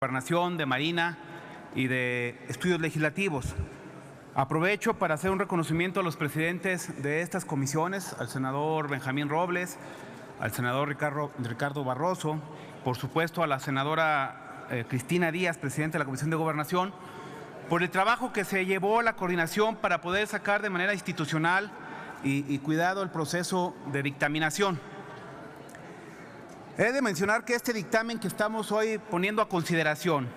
Gobernación, de Marina y de Estudios Legislativos. Aprovecho para hacer un reconocimiento a los presidentes de estas comisiones, al senador Benjamín Robles, al senador Ricardo Barroso, por supuesto a la senadora Cristina Díaz, presidenta de la Comisión de Gobernación, por el trabajo que se llevó a la coordinación para poder sacar de manera institucional y cuidado el proceso de dictaminación. He de mencionar que este dictamen que estamos hoy poniendo a consideración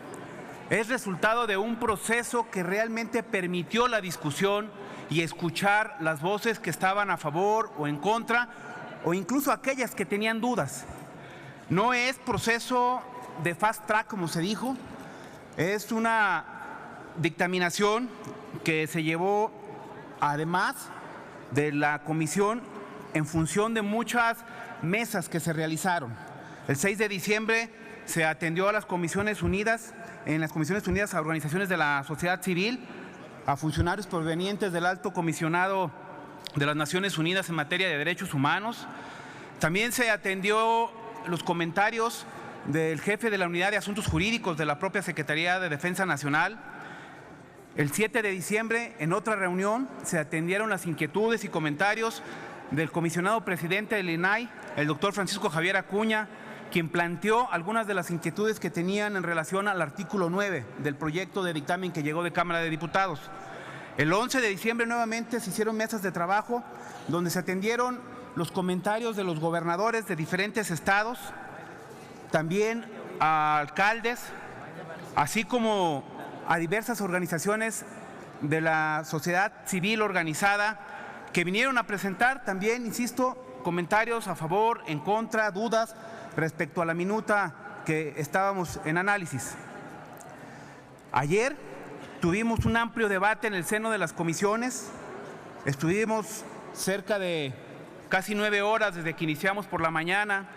es resultado de un proceso que realmente permitió la discusión y escuchar las voces que estaban a favor o en contra, o incluso aquellas que tenían dudas. No es proceso de fast track, como se dijo, es una dictaminación que se llevó además de la comisión en función de muchas mesas que se realizaron. El 6 de diciembre se atendió a las Comisiones Unidas, a organizaciones de la sociedad civil, a funcionarios provenientes del Alto Comisionado de las Naciones Unidas en materia de derechos humanos. También se atendió los comentarios del jefe de la Unidad de Asuntos Jurídicos de la propia Secretaría de Defensa Nacional. El 7 de diciembre, en otra reunión, se atendieron las inquietudes y comentarios del comisionado presidente del INAI, el doctor Francisco Javier Acuña, quien planteó algunas de las inquietudes que tenían en relación al artículo 9 del proyecto de dictamen que llegó de Cámara de Diputados. El 11 de diciembre nuevamente se hicieron mesas de trabajo donde se atendieron los comentarios de los gobernadores de diferentes estados, también a alcaldes, así como a diversas organizaciones de la sociedad civil organizada que vinieron a presentar también, insisto, comentarios a favor, en contra, dudas respecto a la minuta que estábamos en análisis. Ayer tuvimos un amplio debate en el seno de las comisiones, estuvimos cerca de casi 9 horas desde que iniciamos por la mañana,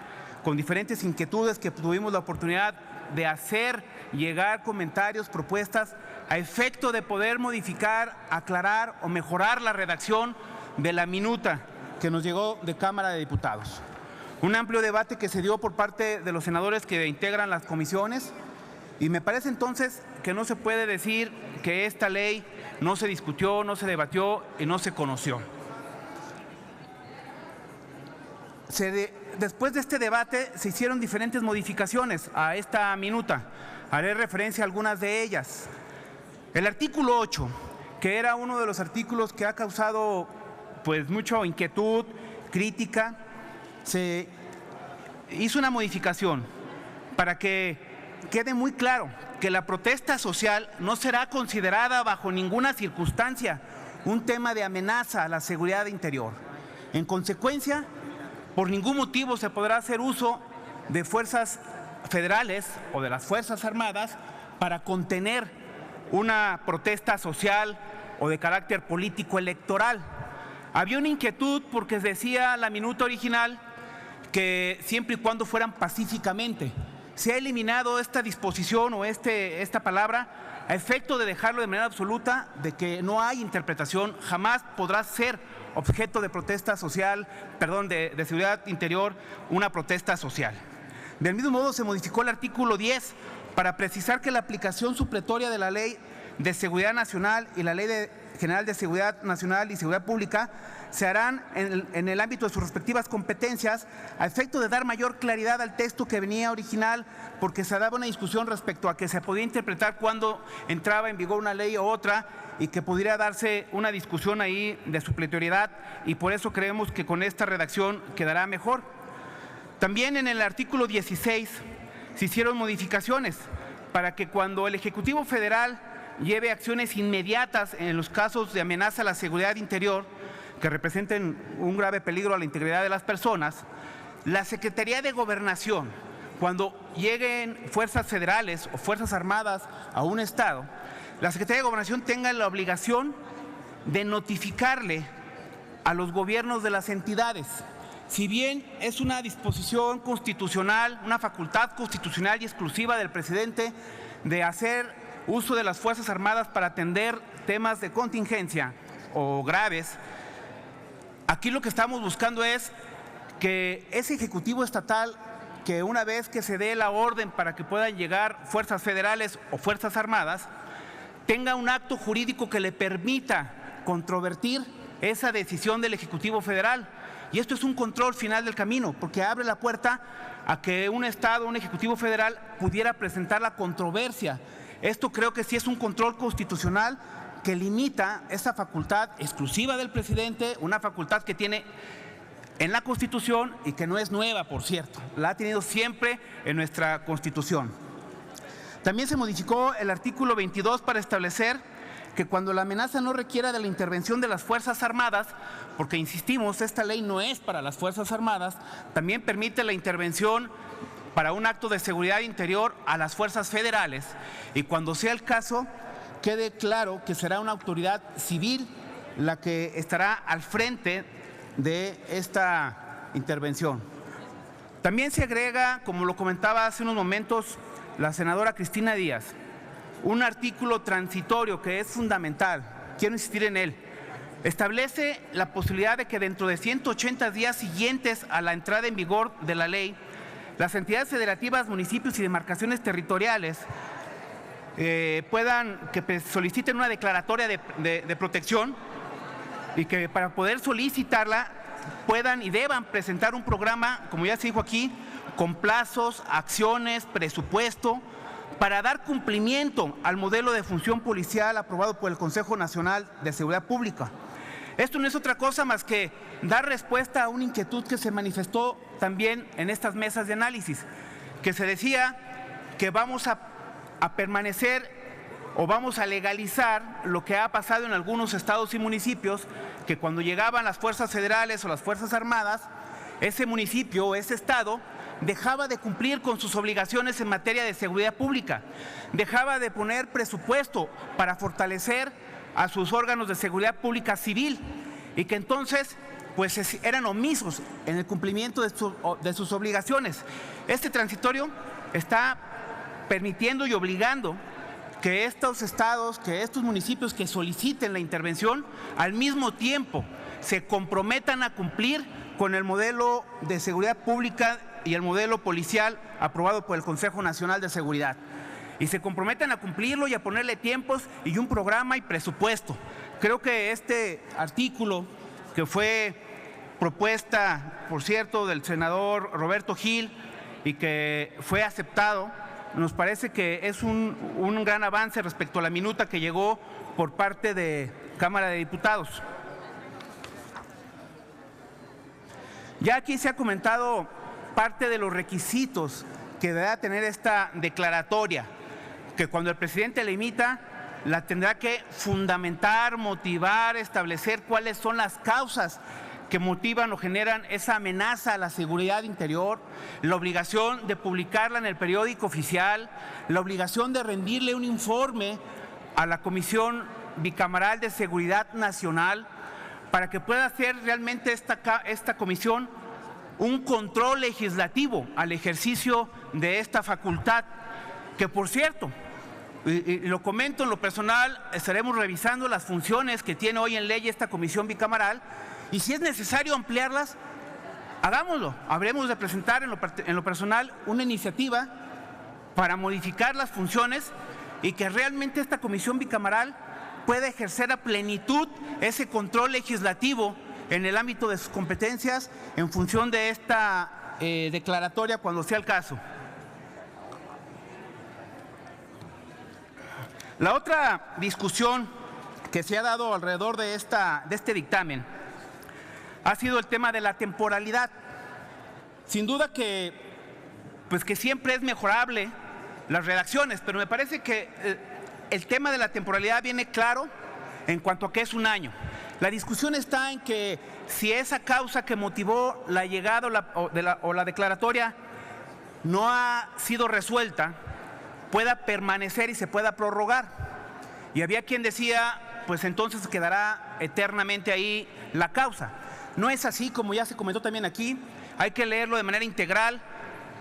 con diferentes inquietudes que tuvimos la oportunidad de hacer llegar comentarios, propuestas, a efecto de poder modificar, aclarar o mejorar la redacción de la minuta que nos llegó de Cámara de Diputados. Un amplio debate que se dio por parte de los senadores que integran las comisiones, y me parece entonces que no se puede decir que esta ley no se discutió, no se debatió y no se conoció. Después de este debate se hicieron diferentes modificaciones a esta minuta. Haré referencia a algunas de ellas. El artículo 8, que era uno de los artículos que ha causado mucha inquietud, crítica, se hizo una modificación para que quede muy claro que la protesta social no será considerada bajo ninguna circunstancia un tema de amenaza a la seguridad interior. En consecuencia, por ningún motivo se podrá hacer uso de fuerzas federales o de las Fuerzas Armadas para contener una protesta social o de carácter político electoral. Había una inquietud porque decía la minuta original que siempre y cuando fueran pacíficamente. Se ha eliminado esta disposición o esta palabra a efecto de dejarlo de manera absoluta de que no hay interpretación, jamás podrá ser objeto de protesta social, de seguridad interior, una protesta social. Del mismo modo se modificó el artículo 10 para precisar que la aplicación supletoria de la Ley de Seguridad Nacional y la Ley General de Seguridad Nacional y Seguridad Pública se harán en el ámbito de sus respectivas competencias a efecto de dar mayor claridad al texto que venía original, porque se daba una discusión respecto a que se podía interpretar cuando entraba en vigor una ley o otra y que pudiera darse una discusión ahí de supletoriedad, y por eso creemos que con esta redacción quedará mejor. También en el artículo 16 se hicieron modificaciones para que cuando el Ejecutivo Federal lleve acciones inmediatas en los casos de amenaza a la seguridad interior que representen un grave peligro a la integridad de las personas, la Secretaría de Gobernación, cuando lleguen fuerzas federales o fuerzas armadas a un estado, la Secretaría de Gobernación tenga la obligación de notificarle a los gobiernos de las entidades. Si bien es una disposición constitucional, una facultad constitucional y exclusiva del presidente de hacer uso de las Fuerzas Armadas para atender temas de contingencia o graves, aquí lo que estamos buscando es que ese Ejecutivo Estatal que una vez que se dé la orden para que puedan llegar fuerzas federales o fuerzas armadas, tenga un acto jurídico que le permita controvertir esa decisión del Ejecutivo Federal. Y esto es un control final del camino, porque abre la puerta a que un Estado, un Ejecutivo Federal, pudiera presentar la controversia. Esto creo que sí es un control constitucional que limita esa facultad exclusiva del presidente, una facultad que tiene en la Constitución y que no es nueva, por cierto, la ha tenido siempre en nuestra Constitución. También se modificó el artículo 22 para establecer que cuando la amenaza no requiera de la intervención de las Fuerzas Armadas, porque insistimos, esta ley no es para las Fuerzas Armadas, también permite la intervención para un acto de seguridad interior a las fuerzas federales, y cuando sea el caso, quede claro que será una autoridad civil la que estará al frente de esta intervención. También se agrega, como lo comentaba hace unos momentos la senadora Cristina Díaz, un artículo transitorio que es fundamental, quiero insistir en él. Establece la posibilidad de que dentro de 180 días siguientes a la entrada en vigor de la ley, las entidades federativas, municipios y demarcaciones territoriales soliciten una declaratoria de protección, y que para poder solicitarla puedan y deban presentar un programa, como ya se dijo aquí, con plazos, acciones, presupuesto, para dar cumplimiento al modelo de función policial aprobado por el Consejo Nacional de Seguridad Pública. Esto no es otra cosa más que dar respuesta a una inquietud que se manifestó también en estas mesas de análisis, que se decía que vamos a permanecer o vamos a legalizar lo que ha pasado en algunos estados y municipios, que cuando llegaban las fuerzas federales o las fuerzas armadas, ese municipio o ese estado dejaba de cumplir con sus obligaciones en materia de seguridad pública, dejaba de poner presupuesto para fortalecer a sus órganos de seguridad pública civil, y que entonces pues eran omisos en el cumplimiento de sus obligaciones. Este transitorio está permitiendo y obligando que estos estados, que estos municipios que soliciten la intervención, al mismo tiempo se comprometan a cumplir con el modelo de seguridad pública y el modelo policial aprobado por el Consejo Nacional de Seguridad. Y se comprometan a cumplirlo y a ponerle tiempos y un programa y presupuesto. Creo que este artículo, que fue propuesta, por cierto, del senador Roberto Gil y que fue aceptado, nos parece que es un gran avance respecto a la minuta que llegó por parte de Cámara de Diputados. Ya aquí se ha comentado parte de los requisitos que deberá tener esta declaratoria, que cuando el presidente la emita, la tendrá que fundamentar, motivar, establecer cuáles son las causas que motivan o generan esa amenaza a la seguridad interior, la obligación de publicarla en el periódico oficial, la obligación de rendirle un informe a la Comisión Bicameral de Seguridad Nacional, para que pueda hacer realmente esta comisión un control legislativo al ejercicio de esta facultad, que por cierto, y lo comento en lo personal, estaremos revisando las funciones que tiene hoy en ley esta comisión bicameral, y si es necesario ampliarlas, hagámoslo. Habremos de presentar en lo personal una iniciativa para modificar las funciones y que realmente esta comisión bicameral pueda ejercer a plenitud ese control legislativo en el ámbito de sus competencias en función de esta declaratoria cuando sea el caso. La otra discusión que se ha dado alrededor de este dictamen ha sido el tema de la temporalidad. Sin duda que siempre es mejorable las redacciones, pero me parece que el tema de la temporalidad viene claro en cuanto a que es un año. La discusión está en que si esa causa que motivó la llegada o la declaratoria no ha sido resuelta, pueda permanecer y se pueda prorrogar. Y había quien decía, pues entonces quedará eternamente ahí la causa. No es así, como ya se comentó también aquí, hay que leerlo de manera integral,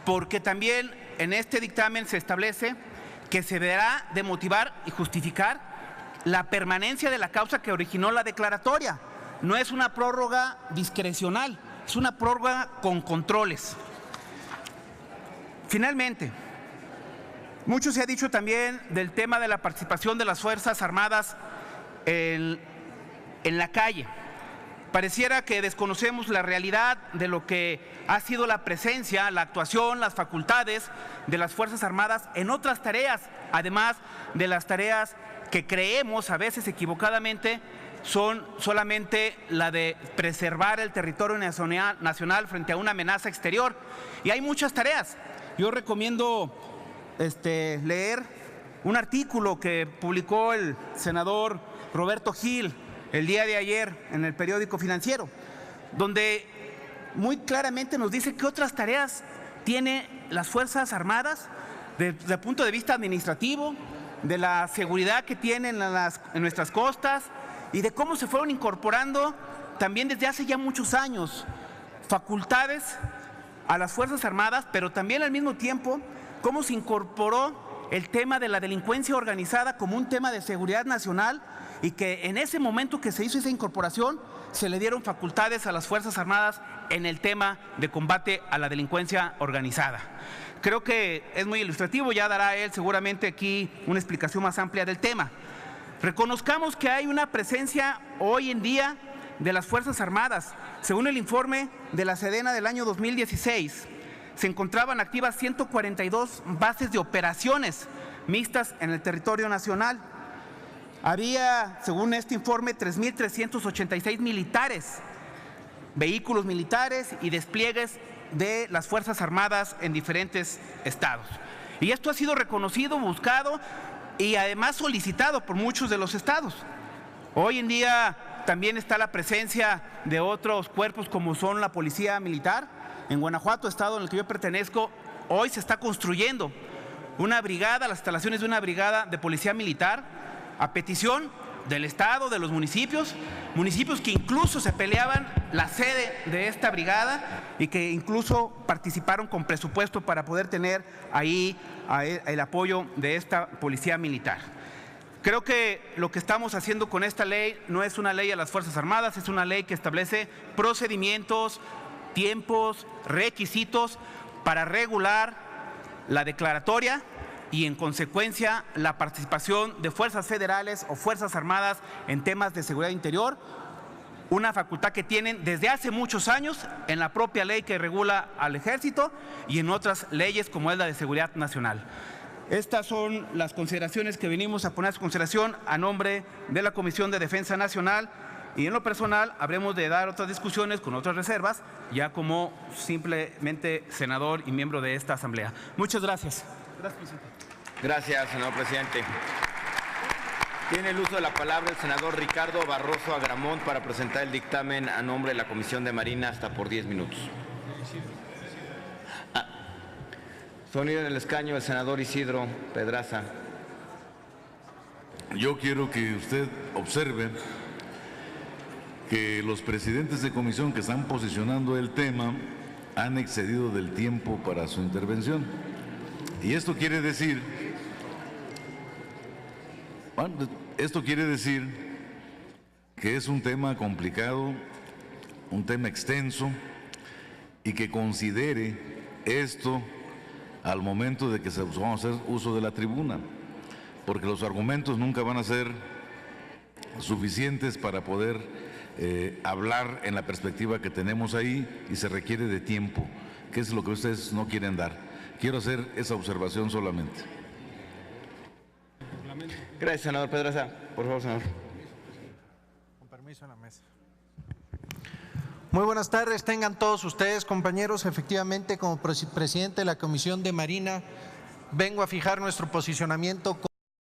porque también en este dictamen se establece que se deberá de motivar y justificar la permanencia de la causa que originó la declaratoria. No es una prórroga discrecional, es una prórroga con controles. Finalmente, mucho se ha dicho también del tema de la participación de las Fuerzas Armadas en la calle. Pareciera que desconocemos la realidad de lo que ha sido la presencia, la actuación, las facultades de las Fuerzas Armadas en otras tareas, además de las tareas que creemos a veces equivocadamente son solamente la de preservar el territorio nacional frente a una amenaza exterior. Y hay muchas tareas. Yo recomiendo leer un artículo que publicó el senador Roberto Gil el día de ayer en el periódico Financiero, donde muy claramente nos dice qué otras tareas tiene las Fuerzas Armadas desde el punto de vista administrativo, de la seguridad que tienen en nuestras costas y de cómo se fueron incorporando también desde hace ya muchos años facultades a las Fuerzas Armadas, pero también al mismo tiempo cómo se incorporó el tema de la delincuencia organizada como un tema de seguridad nacional y que en ese momento que se hizo esa incorporación se le dieron facultades a las Fuerzas Armadas en el tema de combate a la delincuencia organizada. Creo que es muy ilustrativo, ya dará él seguramente aquí una explicación más amplia del tema. Reconozcamos que hay una presencia hoy en día de las Fuerzas Armadas. Según el informe de la Sedena del año 2016, se encontraban activas 142 bases de operaciones mixtas en el territorio nacional. Había, según este informe, 3.386 militares, vehículos militares y despliegues de las Fuerzas Armadas en diferentes estados. Y esto ha sido reconocido, buscado y además solicitado por muchos de los estados. Hoy en día también está la presencia de otros cuerpos como son la Policía Militar. En Guanajuato, estado en el que yo pertenezco, hoy se está construyendo una brigada, las instalaciones de una brigada de Policía Militar a petición del estado, de los municipios que incluso se peleaban la sede de esta brigada y que incluso participaron con presupuesto para poder tener ahí el apoyo de esta Policía Militar. Creo que lo que estamos haciendo con esta ley no es una ley a las Fuerzas Armadas, es una ley que establece procedimientos, tiempos, requisitos para regular la declaratoria y en consecuencia la participación de fuerzas federales o fuerzas armadas en temas de seguridad interior, una facultad que tienen desde hace muchos años en la propia ley que regula al Ejército y en otras leyes como es la de seguridad nacional. Estas son las consideraciones que venimos a poner a su consideración a nombre de la Comisión de Defensa Nacional y en lo personal habremos de dar otras discusiones con otras reservas ya como simplemente senador y miembro de esta Asamblea. Muchas gracias. Gracias, presidente. Gracias, senador presidente. Tiene el uso de la palabra el senador Ricardo Barroso Agramont para presentar el dictamen a nombre de la Comisión de Marina hasta por 10 minutos. Sonido en el escaño el senador Isidro Pedraza. Yo quiero que usted observe que los presidentes de comisión que están posicionando el tema han excedido del tiempo para su intervención. Y esto quiere decir que es un tema complicado, un tema extenso y que considere esto al momento de que vamos a hacer uso de la tribuna, porque los argumentos nunca van a ser suficientes para poder hablar en la perspectiva que tenemos ahí y se requiere de tiempo, que es lo que ustedes no quieren dar. Quiero hacer esa observación solamente. Gracias, senador Pedraza. Por favor, senador. Con permiso en la mesa. Muy buenas tardes, tengan todos ustedes, compañeros. Efectivamente, como presidente de la Comisión de Marina, vengo a fijar nuestro posicionamiento